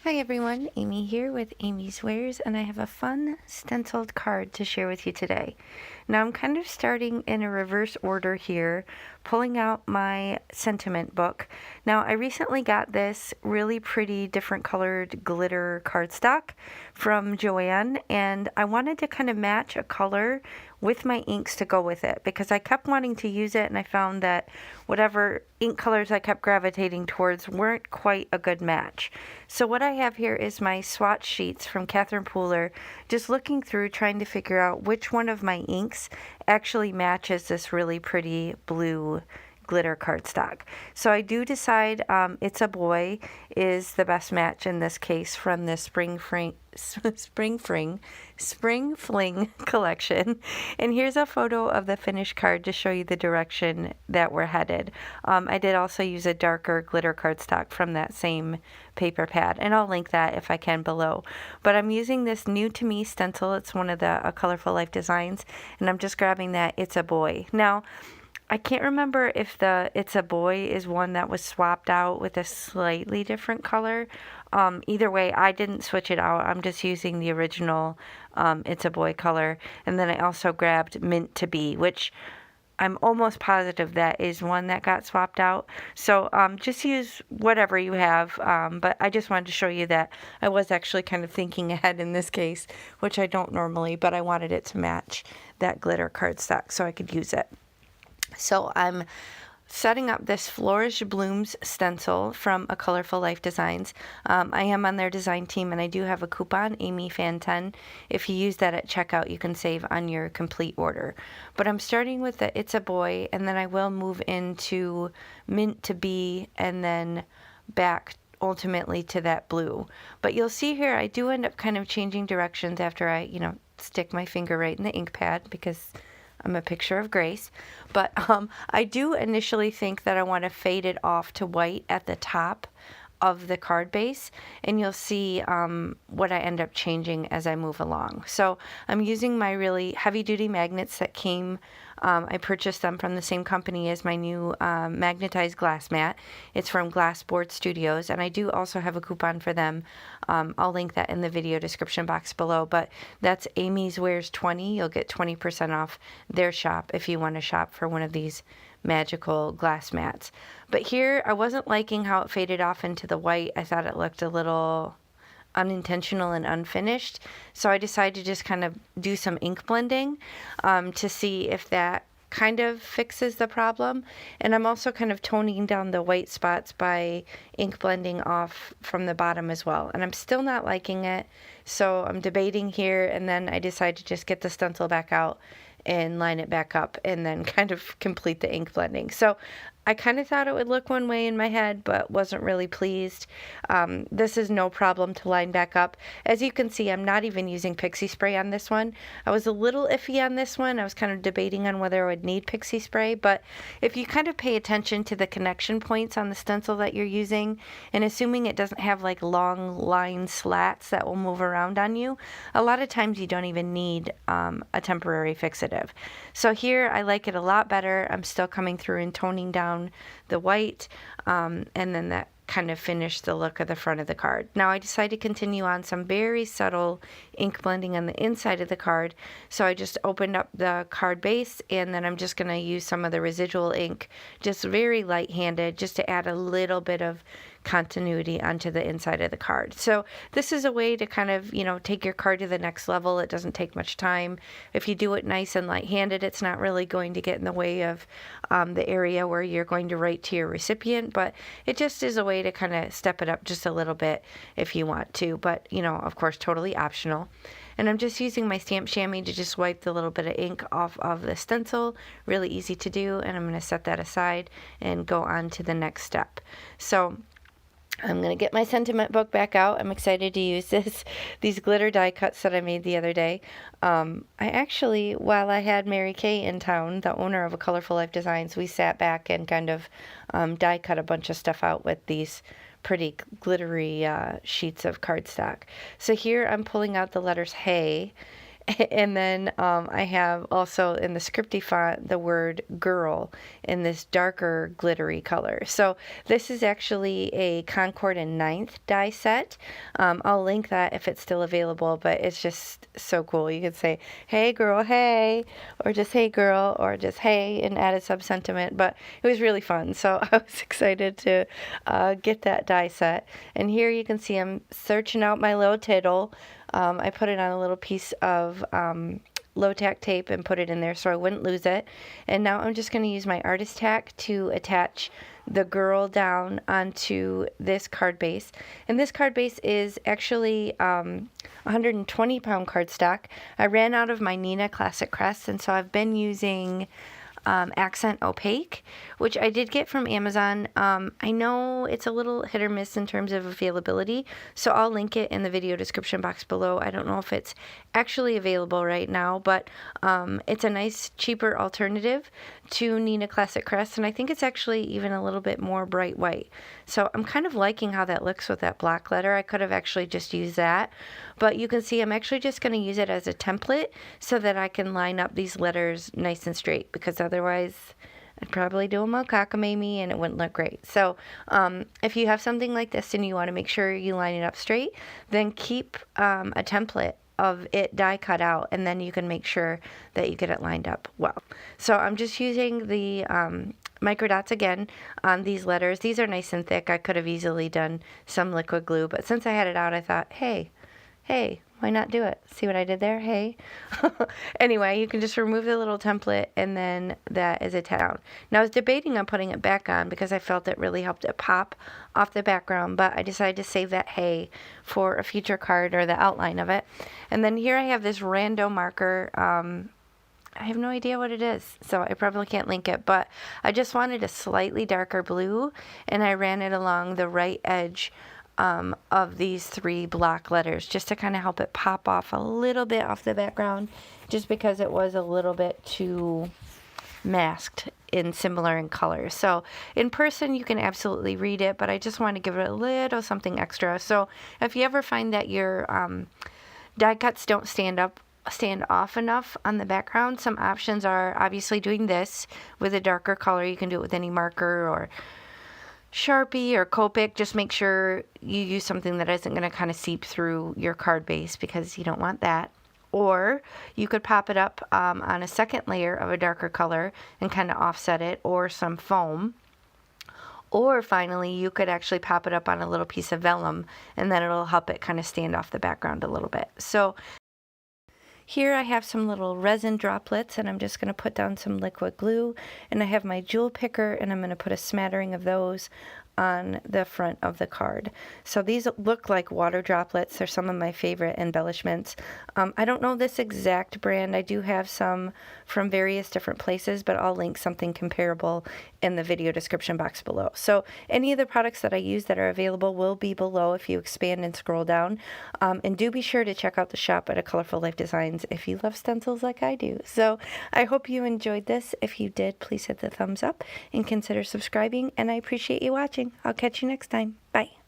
Hi everyone, Amy here with Amy's Wares, and I have a fun stenciled card to share with you today. Now I'm kind of starting in a reverse order here, pulling out my sentiment book. Now I recently got this really pretty different colored glitter cardstock from Joann, and I wanted to kind of match a color with my inks to go with it because I kept wanting to use it and I found that whatever ink colors I kept gravitating towards weren't quite a good match. So what I have here is my swatch sheets from Catherine Pooler, just looking through trying to figure out which one of my inks actually matches this really pretty blue glitter cardstock. So I do decide It's a Boy is the best match in this case from the Spring Fling collection. And here's a photo of the finished card to show you the direction that we're headed. I did also use a darker glitter cardstock from that same paper pad, and I'll link that if I can below. But I'm using this new to me stencil. It's one of the Colorful Life designs, and I'm just grabbing that It's a Boy. Now, I can't remember if the It's a Boy is one that was swapped out with a slightly different color. Either way, I didn't switch it out. I'm just using the original It's a Boy color. And then I also grabbed Mint to Be, which I'm almost positive that is one that got swapped out. So just use whatever you have. But I just wanted to show you that I was actually kind of thinking ahead in this case, which I don't normally, but I wanted it to match that glitter cardstock so I could use it. So I'm setting up this Flourish Blooms stencil from A Colorful Life Designs. I am on their design team, and I do have a coupon, AmyFan10. If you use that at checkout, you can save on your complete order. But I'm starting with the It's a Boy, and then I will move into Mint to Be, and then back ultimately to that blue. But you'll see here, I do end up kind of changing directions after I, stick my finger right in the ink pad because I'm a picture of grace. But I do initially think that I want to fade it off to white at the top of the card base, and you'll see what I end up changing as I move along. So I'm using my really heavy duty magnets that came, I purchased them from the same company as my new magnetized glass mat. It's from Glass Board Studios, and I do also have a coupon for them. I'll link that in the video description box below, but that's Amy's Wares 20. You'll get 20% off their shop if you want to shop for one of these magical glass mats. But here I wasn't liking how it faded off into the white. I thought it looked a little unintentional and unfinished, so I decided to just kind of do some ink blending to see if that kind of fixes the problem. And I'm also kind of toning down the white spots by ink blending off from the bottom as well, and I'm still not liking it, so I'm debating here, and then I decided to just get the stencil back out and line it back up and then kind of complete the ink blending. So I kind of thought it would look one way in my head, but wasn't really pleased. This is no problem to line back up. As you can see, I'm not even using pixie spray on this one. I was a little iffy on this one. I was kind of debating on whether I would need pixie spray, but if you kind of pay attention to the connection points on the stencil that you're using, and assuming it doesn't have like long line slats that will move around on you, a lot of times you don't even need a temporary fixative. So here I like it a lot better. I'm still coming through and toning down the white, and then that kind of finished the look of the front of the card. Now I decided to continue on some very subtle ink blending on the inside of the card, so I just opened up the card base, and then I'm just going to use some of the residual ink, just very light-handed, just to add a little bit of continuity onto the inside of the card. So this is a way to kind of, take your card to the next level. It doesn't take much time. If you do it nice and light-handed, it's not really going to get in the way of the area where you're going to write to your recipient, but it just is a way to kind of step it up just a little bit if you want to, but of course totally optional. And I'm just using my stamp chamois to just wipe the little bit of ink off of the stencil. Really easy to do, and I'm going to set that aside and go on to the next step. So I'm going to get my sentiment book back out. I'm excited to use these glitter die cuts that I made the other day. I actually, while I had Mary Kay in town, the owner of A Colorful Life Designs, we sat back and kind of die cut a bunch of stuff out with these pretty glittery sheets of cardstock. So here I'm pulling out the letters Hey, And then I have also in the scripty font the word girl in this darker glittery color. So this is actually a Concord and Ninth die set. I'll link that if it's still available, but it's just so cool. You could say, hey girl, hey, or just hey girl, or just hey, and add a sub-sentiment. But it was really fun. So I was excited to get that die set. And here you can see I'm searching out my little tittle. I put it on a little piece of low-tack tape and put it in there so I wouldn't lose it. And now I'm just going to use my artist tack to attach the girl down onto this card base. And this card base is actually 120-pound cardstock. I ran out of my Neenah Classic Crest, and so I've been using Accent Opaque, which I did get from Amazon. I know it's a little hit or miss in terms of availability, so I'll link it in the video description box below. I don't know if it's actually available right now, but it's a nice, cheaper alternative to Neenah Classic Crest, and I think it's actually even a little bit more bright white. So I'm kind of liking how that looks with that black letter. I could have actually just used that, but you can see I'm actually just going to use it as a template so that I can line up these letters nice and straight, because otherwise I'd probably do them all cockamamie and it wouldn't look great. So if you have something like this and you want to make sure you line it up straight, then keep a template of it die cut out, and then you can make sure that you get it lined up well. So I'm just using the micro dots again on these letters. These are nice and thick. I could have easily done some liquid glue, but since I had it out, I thought, hey, why not do it? See what I did there? Hey. Anyway, you can just remove the little template, and then that is attached down. Now I was debating on putting it back on because I felt it really helped it pop off the background, but I decided to save that hey for a future card or the outline of it. And then here I have this rando marker. I have no idea what it is, so I probably can't link it, but I just wanted a slightly darker blue, and I ran it along the right edge of these three block letters just to kind of help it pop off a little bit off the background, just because it was a little bit too masked in similar in colors. So in person you can absolutely read it, but I just want to give it a little something extra. So if you ever find that your die cuts don't stand off enough on the background, some options are obviously doing this with a darker color. You can do it with any marker or Sharpie or Copic. Just make sure you use something that isn't going to kind of seep through your card base, because you don't want that. Or you could pop it up on a second layer of a darker color and kind of offset it, or some foam. Or finally, you could actually pop it up on a little piece of vellum, and then it'll help it kind of stand off the background a little bit. So here I have some little resin droplets, and I'm just going to put down some liquid glue, and I have my jewel picker, and I'm going to put a smattering of those on the front of the card. So these look like water droplets. They're some of my favorite embellishments. I don't know this exact brand. I do have some from various different places, but I'll link something comparable in the video description box below. So any of the products that I use that are available will be below if you expand and scroll down. And do be sure to check out the shop at A Colorful Life Designs if you love stencils like I do. So I hope you enjoyed this. If you did, please hit the thumbs up and consider subscribing, and I appreciate you watching. I'll catch you next time. Bye.